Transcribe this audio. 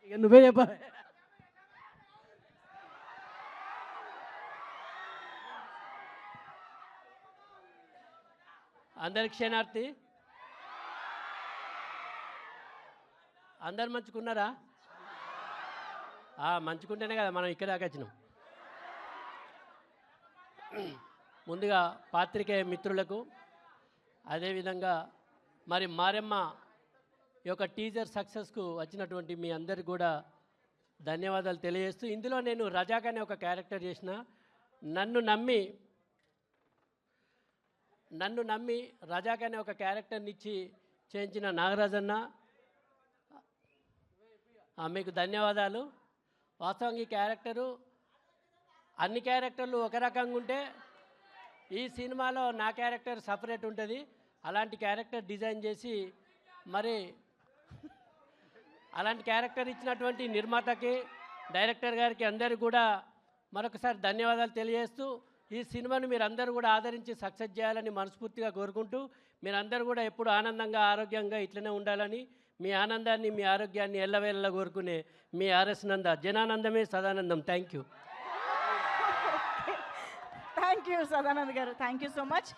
ఇక నువ్వే చెప్ప. అందరికి క్షణార్థి. అందరు మంచుకున్నారా? మంచుకుంటేనే కదా మనం ఇక్కడ దాకా వచ్చినాం. ముందుగా పాత్రికేయ మిత్రులకు, అదేవిధంగా మరి మారెమ్మ ఈ యొక్క టీజర్ సక్సెస్కు వచ్చినటువంటి మీ అందరికి కూడా ధన్యవాదాలు తెలియజేస్తూ, ఇందులో నేను రజాక్ అనే ఒక క్యారెక్టర్ చేసిన, నన్ను నమ్మి రజాక్ అనే ఒక క్యారెక్టర్ని ఇచ్చి చేయించిన నాగరాజన్న, మీకు ధన్యవాదాలు. వాస్తవంగా ఈ క్యారెక్టరు అన్ని క్యారెక్టర్లు ఒక రకంగా ఉంటే ఈ సినిమాలో నా క్యారెక్టర్ సపరేట్ ఉంటుంది. అలాంటి క్యారెక్టర్ డిజైన్ చేసి మరి అలాంటి క్యారెక్టర్ ఇచ్చినటువంటి నిర్మాతకి, డైరెక్టర్ గారికి అందరికీ కూడా మరొకసారి ధన్యవాదాలు తెలియజేస్తూ, ఈ సినిమాను మీరు అందరూ కూడా ఆదరించి సక్సెస్ చేయాలని మనస్ఫూర్తిగా కోరుకుంటూ, మీరందరూ కూడా ఎప్పుడు ఆనందంగా ఆరోగ్యంగా ఇట్లనే ఉండాలని, మీ ఆనందాన్ని మీ ఆరోగ్యాన్ని ఎల్లవేళలా కోరుకునే మీ ఆర్ఎస్ నంద. జనానందమే సదానందం. Thank you. Thank you Sadanand garu, thank you so much.